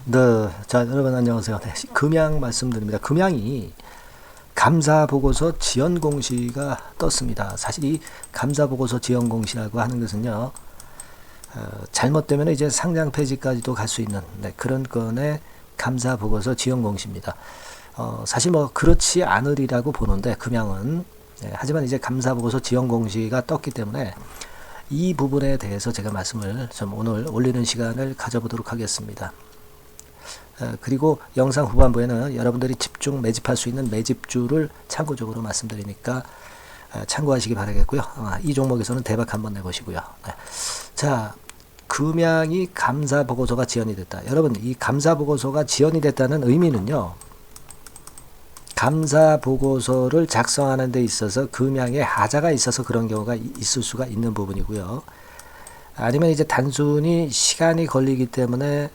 네, 자, 여러분 안녕하세요. 네, 금양 말씀드립니다. 금양이 감사보고서 지연 공시가 떴습니다. 사실 이 감사보고서 지연 공시라고 하는 것은요, 잘못되면 이제 상장 폐지까지도 갈 수 있는 그런 건의 감사보고서 지연 공시입니다. 사실 뭐 그렇지 않으리라고 보는데 금양은 하지만 이제 감사보고서 지연 공시가 떴기 때문에 이 부분에 대해서 제가 말씀을 좀 오늘 올리는 시간을 가져보도록 하겠습니다. 그리고 영상 후반부에는 여러분들이 집중 매집할 수 있는 매집주를 참고적으로 말씀드리니까 참고하시기 바라겠고요. 이 종목에서는 대박 한번 내보시고요. 자, 금양이 감사보고서가 지연이 됐다. 여러분, 이 감사보고서가 지연이 됐다는 의미는요, 감사보고서를 작성하는 데 있어서 금양에 하자가 있어서 그런 경우가 있을 수가 있는 부분이고요. 아니면 이제 단순히 시간이 걸리기 때문에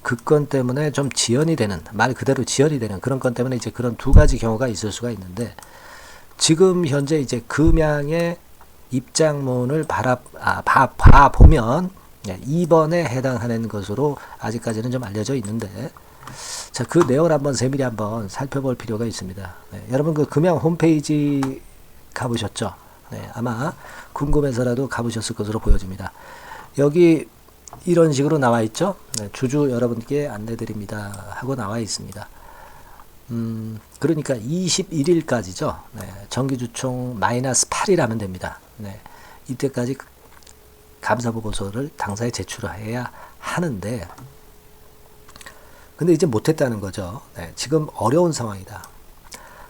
그 건 때문에 좀 지연이 되는, 말 그대로 지연이 되는 그런 건 때문에 이제 그런 두 가지 경우가 있을 수가 있는데, 지금 현재 이제 금양의 입장문을 봐보면 2번에 해당하는 것으로 아직까지는 좀 알려져 있는데, 자, 그 내용을 한번 세밀히 한번 살펴볼 필요가 있습니다. 여러분 그 금양 홈페이지 가보셨죠? 아마 궁금해서라도 가보셨을 것으로 보여집니다. 여기 이런 식으로 나와 있죠. 주주 여러분께 안내드립니다 하고 나와 있습니다. 그러니까 21일까지죠. 정기주총 -8이라면 됩니다. 이때까지 감사보고서를 당사에 제출해야 하는데, 근데 이제 못했다는 거죠. 지금 어려운 상황이다.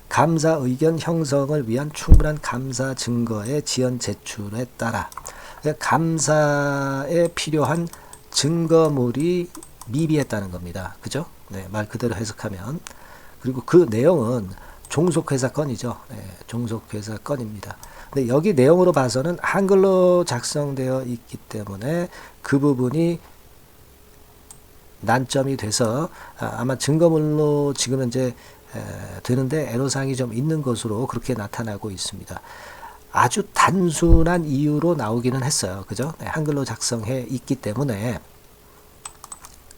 감사 의견 형성을 위한 충분한 감사 증거의 지연 제출에 따라 감사에 필요한 증거물이 미비했다는 겁니다. 그죠? 말 그대로 해석하면. 그리고 그 내용은 종속회사 건이죠. 종속회사 건입니다. 근데 여기 내용으로 봐서는 한글로 작성되어 있기 때문에 그 부분이 난점이 돼서 아마 증거물로 지금 현재 되는데 애로사항이 좀 있는 것으로 그렇게 나타나고 있습니다. 아주 단순한 이유로 나오기는 했어요. 그죠? 한글로 작성해 있기 때문에,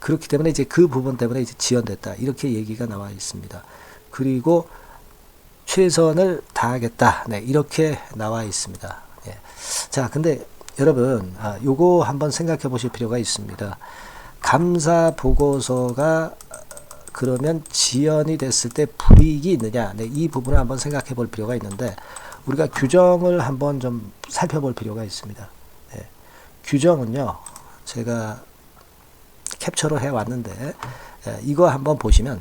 그렇기 때문에 이제 그 부분 때문에 이제 지연됐다. 이렇게 얘기가 나와 있습니다. 그리고 최선을 다하겠다. 이렇게 나와 있습니다. 자, 근데 여러분, 요거 한번 생각해 보실 필요가 있습니다. 감사 보고서가 그러면 지연이 됐을 때 불이익이 있느냐? 이 부분을 한번 생각해 볼 필요가 있는데, 우리가 규정을 한번 좀 살펴볼 필요가 있습니다. 규정은요, 제가 캡처를 해 왔는데, 이거 한번 보시면,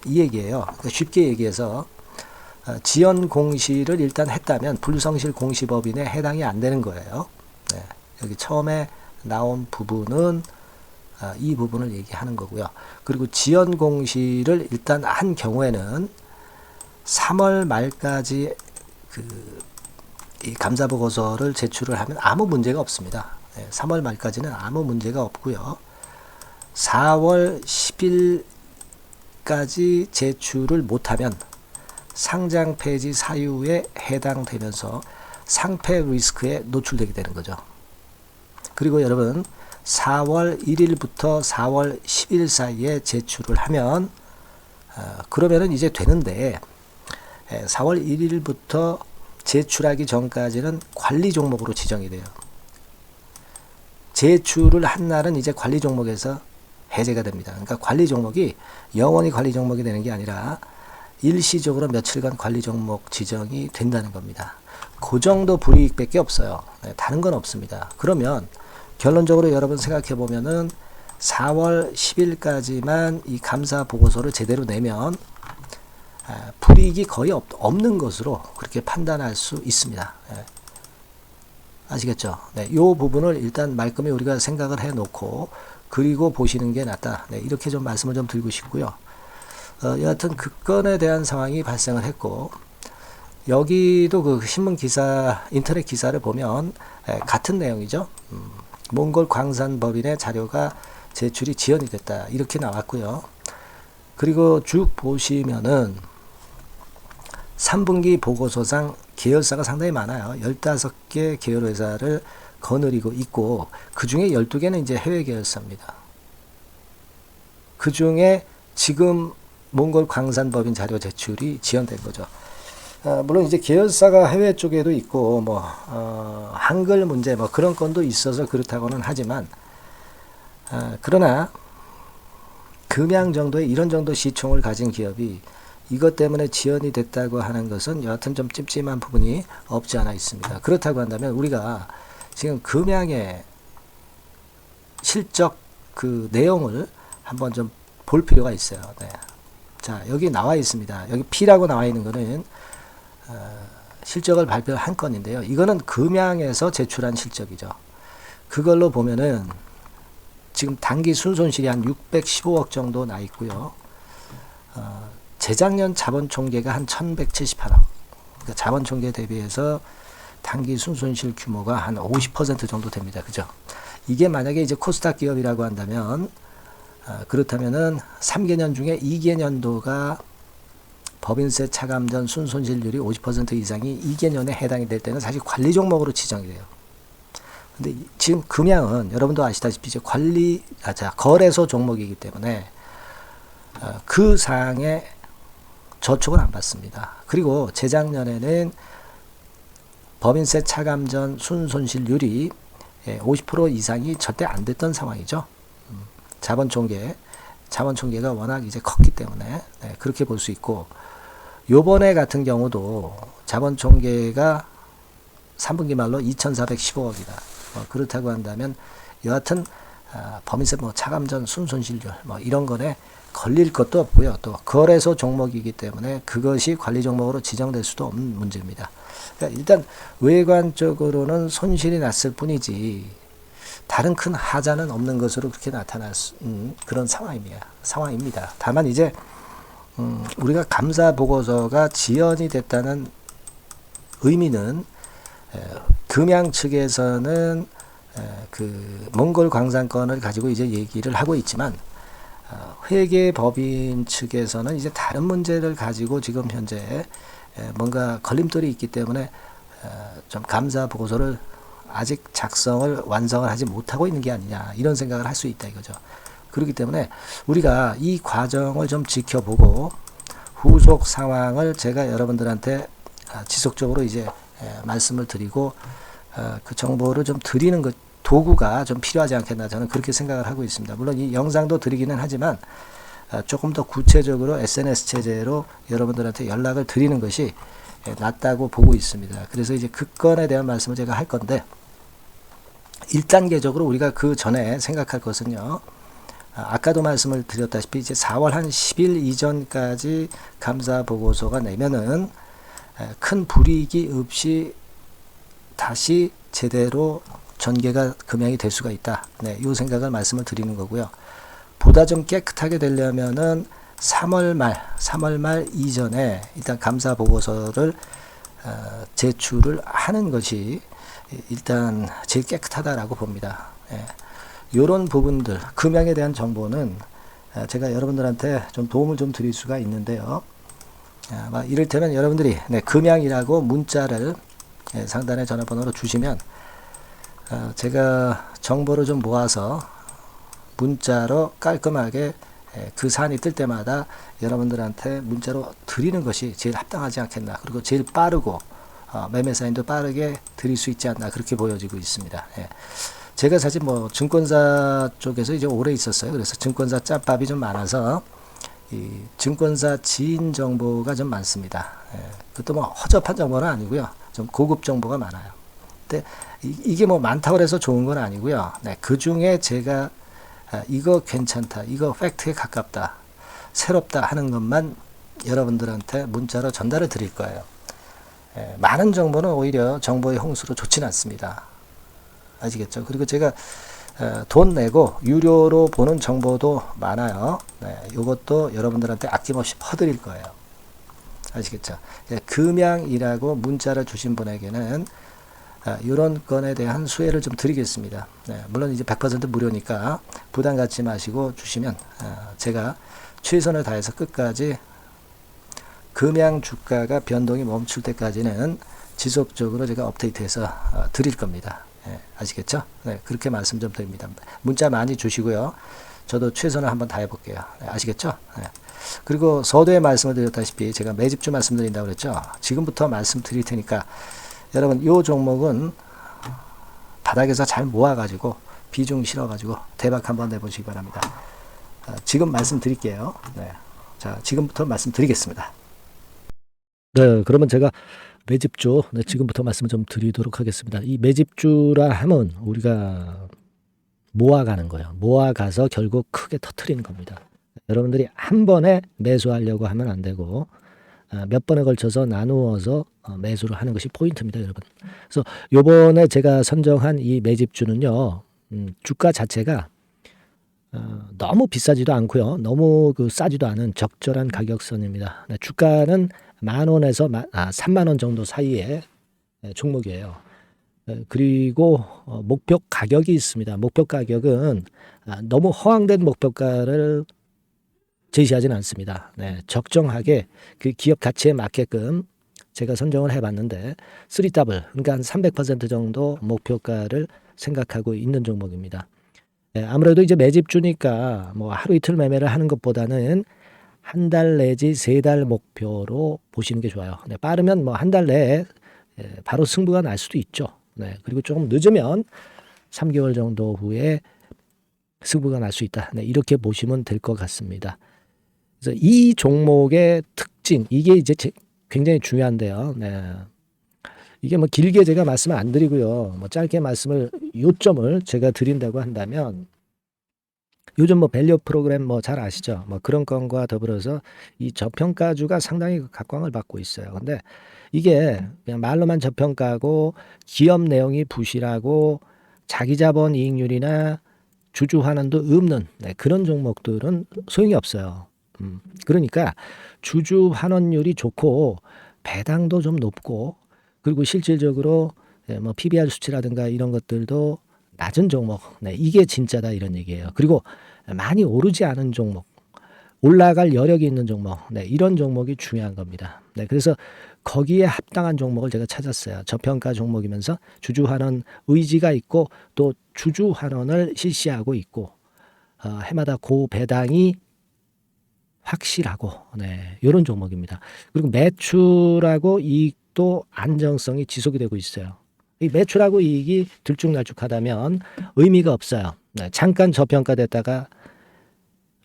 이 얘기예요. 그러니까 쉽게 얘기해서, 지연 공시를 일단 했다면 불성실 공시법인에 해당이 안 되는 거예요. 여기 처음에 나온 부분은 이 부분을 얘기하는 거고요. 그리고 지연 공시를 일단 한 경우에는 3월 말까지 이 감사보고서를 제출을 하면 아무 문제가 없습니다. 3월 말까지는 아무 문제가 없고요. 4월 10일까지 제출을 못하면 상장 폐지 사유에 해당되면서 상폐 리스크에 노출되게 되는 거죠. 그리고 여러분 4월 1일부터 4월 10일 사이에 제출을 하면 그러면은 이제 되는데, 4월 1일부터 제출하기 전까지는 관리 종목으로 지정이 돼요. 제출을 한 날은 이제 관리 종목에서 해제가 됩니다. 그러니까 관리 종목이 영원히 관리 종목이 되는 게 아니라 일시적으로 며칠간 관리 종목 지정이 된다는 겁니다. 그 정도 불이익밖에 없어요. 다른 건 없습니다. 그러면 결론적으로 여러분 생각해 보면은 4월 10일까지만 이 감사 보고서를 제대로 내면 불이익이 거의 없는 것으로 그렇게 판단할 수 있습니다. 아시겠죠? 이 부분을 일단 말끔히 우리가 생각을 해 놓고 그리고 보시는 게 낫다. 이렇게 좀 말씀을 좀 드리고 싶고요. 여하튼 그 건에 대한 상황이 발생을 했고, 여기도 그 신문 기사, 인터넷 기사를 보면 같은 내용이죠. 몽골 광산법인의 자료가 제출이 지연이 됐다. 이렇게 나왔고요. 그리고 쭉 보시면은 3분기 보고서상 계열사가 상당히 많아요. 15개 계열회사를 거느리고 있고, 그 중에 12개는 이제 해외 계열사입니다. 그 중에 지금 몽골 광산법인 자료 제출이 지연된 거죠. 물론 이제 계열사가 해외 쪽에도 있고 한글 문제 그런 건도 있어서 그렇다고는 하지만 그러나 금양 정도의 이런 정도 시총을 가진 기업이 이것 때문에 지연이 됐다고 하는 것은 여하튼 좀 찜찜한 부분이 없지 않아 있습니다. 그렇다고 한다면 우리가 지금 금양의 실적 그 내용을 한번 좀 볼 필요가 있어요. 네. 자, 여기 나와 있습니다. 여기 P라고 나와 있는 거는 실적을 발표한 건인데요. 이거는 금양에서 제출한 실적이죠. 그걸로 보면은 지금 당기 순손실이 한 615억 정도 나 있고요. 재작년 자본 총계가 한 1178억. 그러니까 자본 총계 대비해서 당기 순손실 규모가 한 50% 정도 됩니다. 그죠? 이게 만약에 이제 코스닥 기업이라고 한다면 그렇다면은 3개년 중에 2개년도가 법인세 차감 전 순손실률이 50% 이상이 2개년에 해당이 될 때는 사실 관리 종목으로 지정이 돼요. 근데 지금 금양은 여러분도 아시다시피 이제 거래소 종목이기 때문에 그 사항에 저촉을 안 받습니다. 그리고 재작년에는 법인세 차감 전 순손실률이 50% 이상이 절대 안 됐던 상황이죠. 자본 총계가 워낙 이제 컸기 때문에 그렇게 볼 수 있고, 요번에 같은 경우도 자본 총계가 3분기 말로 2,415억이다. 그렇다고 한다면 여하튼 법인세 차감전 순손실률 이런 거에 걸릴 것도 없고요. 또 거래소 종목이기 때문에 그것이 관리 종목으로 지정될 수도 없는 문제입니다. 그러니까 일단 외관적으로는 손실이 났을 뿐이지 다른 큰 하자는 없는 것으로 그렇게 나타날 그런 상황입니다. 다만 이제 우리가 감사 보고서가 지연이 됐다는 의미는 금양 측에서는 그 몽골 광산권을 가지고 이제 얘기를 하고 있지만 회계법인 측에서는 이제 다른 문제를 가지고 지금 현재 뭔가 걸림돌이 있기 때문에 좀 감사 보고서를 아직 완성을 하지 못하고 있는 게 아니냐, 이런 생각을 할 수 있다 이거죠. 그렇기 때문에 우리가 이 과정을 좀 지켜보고 후속 상황을 제가 여러분들한테 지속적으로 이제 말씀을 드리고 그 정보를 좀 드리는 것, 도구가 좀 필요하지 않겠나, 저는 그렇게 생각을 하고 있습니다. 물론 이 영상도 드리기는 하지만 조금 더 구체적으로 SNS 체제로 여러분들한테 연락을 드리는 것이 낫다고 보고 있습니다. 그래서 이제 그 건에 대한 말씀을 제가 할 건데, 1단계적으로 우리가 그 전에 생각할 것은요, 아까도 말씀을 드렸다시피 이제 4월 한 10일 이전까지 감사 보고서가 내면은 큰 불이익이 없이 다시 제대로 전개가 금양이 될 수가 있다. 네, 이 생각을 말씀을 드리는 거고요. 보다 좀 깨끗하게 되려면은 3월 말 이전에 일단 감사 보고서를 제출을 하는 것이 일단 제일 깨끗하다라고 봅니다. 이런 부분들, 금양에 대한 정보는 제가 여러분들한테 좀 도움을 좀 드릴 수가 있는데요. 이를테면 여러분들이 금양이라고 문자를 상단의 전화번호로 주시면 제가 정보를 좀 모아서 문자로 깔끔하게 그 사안이 뜰 때마다 여러분들한테 문자로 드리는 것이 제일 합당하지 않겠나, 그리고 제일 빠르고 매매사인도 빠르게 드릴 수 있지 않나, 그렇게 보여지고 있습니다. 제가 사실 증권사 쪽에서 이제 오래 있었어요. 그래서 증권사 짬밥이 좀 많아서 이 증권사 지인 정보가 좀 많습니다. 그것도 허접한 정보는 아니고요, 좀 고급 정보가 많아요. 근데 이게 많다고 해서 좋은 건 아니고요. 그 중에 제가 이거 괜찮다, 이거 팩트에 가깝다, 새롭다 하는 것만 여러분들한테 문자로 전달을 드릴 거예요. 많은 정보는 오히려 정보의 홍수로 좋지는 않습니다. 아시겠죠? 그리고 제가 돈 내고 유료로 보는 정보도 많아요. 이것도 여러분들한테 아낌없이 퍼드릴 거예요. 아시겠죠? 금양이라고 문자를 주신 분에게는 이런 건에 대한 수혜를 좀 드리겠습니다. 물론 이제 100% 무료니까 부담 갖지 마시고 주시면 제가 최선을 다해서 끝까지 금양 주가가 변동이 멈출 때까지는 지속적으로 제가 업데이트해서 드릴 겁니다. 아시겠죠? 그렇게 말씀 좀 드립니다. 문자 많이 주시고요. 저도 최선을 한번 다해볼게요. 네, 아시겠죠? 네. 그리고 서두에 말씀을 드렸다시피 제가 매집주 말씀드린다고 그랬죠. 지금부터 말씀드릴 테니까 여러분 이 종목은 바닥에서 잘 모아가지고 비중 실어가지고 대박 한번 내보시기 바랍니다. 지금 말씀드릴게요. 네. 자, 지금부터 말씀드리겠습니다. 네, 그러면 제가 매집주, 네, 지금부터 말씀을 좀 드리도록 하겠습니다. 이 매집주라 하면 우리가 모아가는 거예요. 모아가서 결국 크게 터트리는 겁니다. 여러분들이 한 번에 매수하려고 하면 안 되고 몇 번에 걸쳐서 나누어서 매수를 하는 것이 포인트입니다, 여러분. 그래서 요번에 제가 선정한 이 매집주는요, 주가 자체가 너무 비싸지도 않고요, 너무 싸지도 않은 적절한 가격선입니다. 네, 주가는 10,000원에서 30,000원 정도 사이의 종목이에요. 그리고 목표 가격이 있습니다. 목표 가격은 너무 허황된 목표가를 제시하지는 않습니다. 네, 적정하게 그 기업 가치에 맞게끔 제가 선정을 해봤는데 3W, 그러니까 한 300% 정도 목표가를 생각하고 있는 종목입니다. 네, 아무래도 이제 매집주니까 뭐 하루 이틀 매매를 하는 것보다는 한 달 내지 3달 목표로 보시는 게 좋아요. 네, 빠르면 뭐 한 달 내에 바로 승부가 날 수도 있죠. 네, 그리고 조금 늦으면 3개월 정도 후에 승부가 날 수 있다. 네, 이렇게 보시면 될 것 같습니다. 그래서 이 종목의 특징, 이게 이제 굉장히 중요한데요. 네. 이게 뭐 길게 제가 말씀을 안 드리고요. 뭐 짧게 요점을 제가 드린다고 한다면, 요즘 뭐 밸류 프로그램 뭐 잘 아시죠? 뭐 그런 건과 더불어서 이 저평가주가 상당히 각광을 받고 있어요. 근데 이게 그냥 말로만 저평가고 기업 내용이 부실하고 자기 자본 이익률이나 주주 환원도 없는 그런 종목들은 소용이 없어요. 그러니까 주주 환원율이 좋고 배당도 좀 높고 그리고 실질적으로 뭐 PBR 수치라든가 이런 것들도 낮은 종목, 이게 진짜다 이런 얘기예요. 그리고 많이 오르지 않은 종목, 올라갈 여력이 있는 종목, 이런 종목이 중요한 겁니다. 그래서 거기에 합당한 종목을 제가 찾았어요. 저평가 종목이면서 주주 환원 의지가 있고 또 주주 환원을 실시하고 있고 해마다 고배당이 확실하고 이런 종목입니다. 그리고 매출하고 이익도 안정성이 지속이 되고 있어요. 이 매출하고 이익이 들쭉날쭉하다면 의미가 없어요. 잠깐 저평가됐다가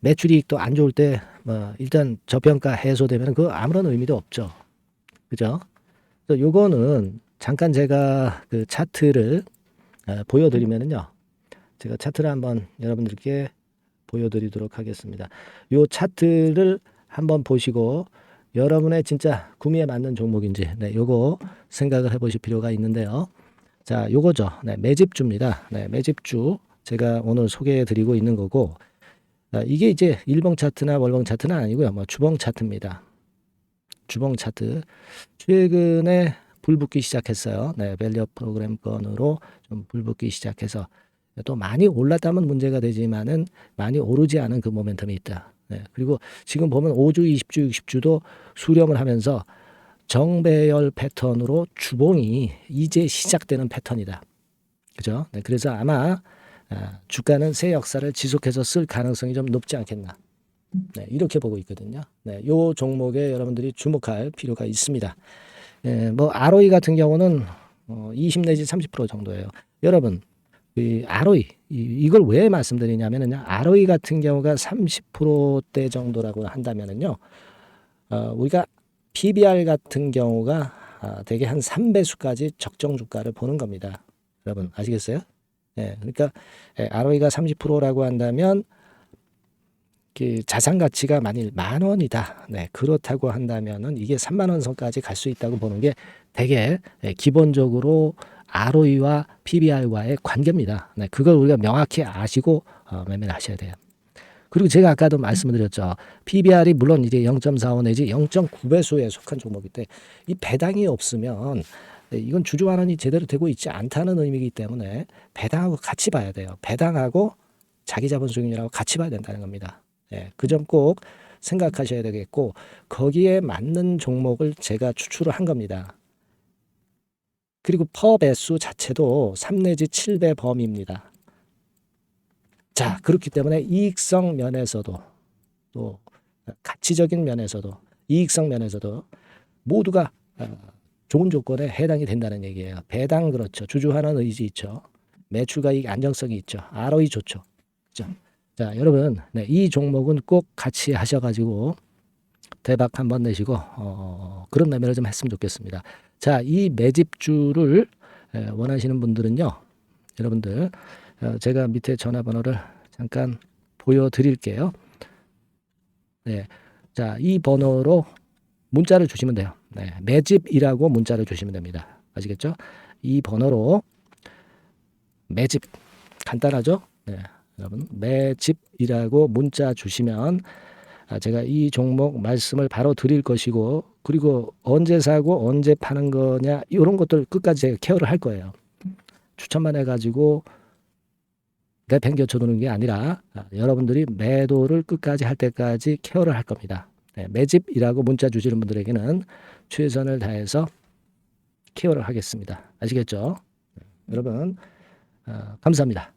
매출 이익도 안 좋을 때 뭐 일단 저평가 해소되면 그 아무런 의미도 없죠. 그죠? 그래서 요거는 잠깐 제가 그 차트를 보여드리면은요. 제가 차트를 한번 여러분들께 보여드리도록 하겠습니다. 요 차트를 한번 보시고 여러분의 진짜 구미에 맞는 종목인지 요거 생각을 해보실 필요가 있는데요. 자, 요거죠. 매집주입니다. 매집주 제가 오늘 소개해드리고 있는 거고 이게 이제 일봉 차트나 월봉 차트는 아니고요. 뭐 주봉 차트입니다. 주봉 차트 최근에 불붙기 시작했어요. 밸류 프로그램 건으로 좀 불붙기 시작해서 또 많이 올랐다면 문제가 되지만은 많이 오르지 않은 그 모멘텀이 있다. 그리고 지금 보면 5주, 20주, 60주도 수렴을 하면서 정배열 패턴으로 주봉이 이제 시작되는 패턴이다. 그죠? 그래서 아마 주가는 새 역사를 지속해서 쓸 가능성이 좀 높지 않겠나. 이렇게 보고 있거든요. 요 종목에 여러분들이 주목할 필요가 있습니다. 뭐 ROE 같은 경우는 20 내지 30% 정도예요. 여러분, 이 ROE 이걸 왜 말씀드리냐면은 ROE 같은 경우가 30%대 정도라고 한다면은요. 우리가 PBR 같은 경우가 대개 한 3배수까지 적정 주가를 보는 겁니다. 여러분 아시겠어요? 그러니까 ROE가 30%라고 한다면 그 자산 가치가 만일 10,000원이다. 그렇다고 한다면은 이게 30,000원 선까지 갈 수 있다고 보는 게 되게 기본적으로 ROE와 PBR과의 관계입니다. 그걸 우리가 명확히 아시고 매매를 하셔야 돼요. 그리고 제가 아까도 말씀드렸죠. PBR이 물론 이제 0.45 내지 0.9배수에 속한 종목일 때 이 배당이 없으면 이건 주주 환원이 제대로 되고 있지 않다는 의미이기 때문에 배당하고 같이 봐야 돼요. 배당하고 자기 자본 수익률하고 같이 봐야 된다는 겁니다. 그 점 꼭 생각하셔야 되겠고 거기에 맞는 종목을 제가 추출을 한 겁니다. 그리고 퍼 배수 자체도 3 내지 7배 범위입니다. 자, 그렇기 때문에 이익성 면에서도 또 가치적인 면에서도 이익성 면에서도 모두가 좋은 조건에 해당이 된다는 얘기예요. 배당 그렇죠. 주주환원 의지 있죠. 매출가익 안정성이 있죠. ROE 좋죠. 그죠? 자, 여러분, 네, 이 종목은 꼭 같이 하셔가지고 대박 한번 내시고 그런 매매를 좀 했으면 좋겠습니다. 자, 이 매집주를 원하시는 분들은요, 여러분들 제가 밑에 전화번호를 잠깐 보여드릴게요. 네, 자, 이 번호로 문자를 주시면 돼요. 네, 매집이라고 문자를 주시면 됩니다. 아시겠죠? 이 번호로 매집 간단하죠? 네, 여러분 매집이라고 문자 주시면 제가 이 종목 말씀을 바로 드릴 것이고 그리고 언제 사고 언제 파는 거냐 이런 것들 끝까지 제가 케어를 할 거예요. 추천만 해가지고 내팽겨쳐 두는 게 아니라 여러분들이 매도를 끝까지 할 때까지 케어를 할 겁니다. 네, 매집이라고 문자 주시는 분들에게는 최선을 다해서 케어를 하겠습니다. 아시겠죠? 네, 여러분 감사합니다.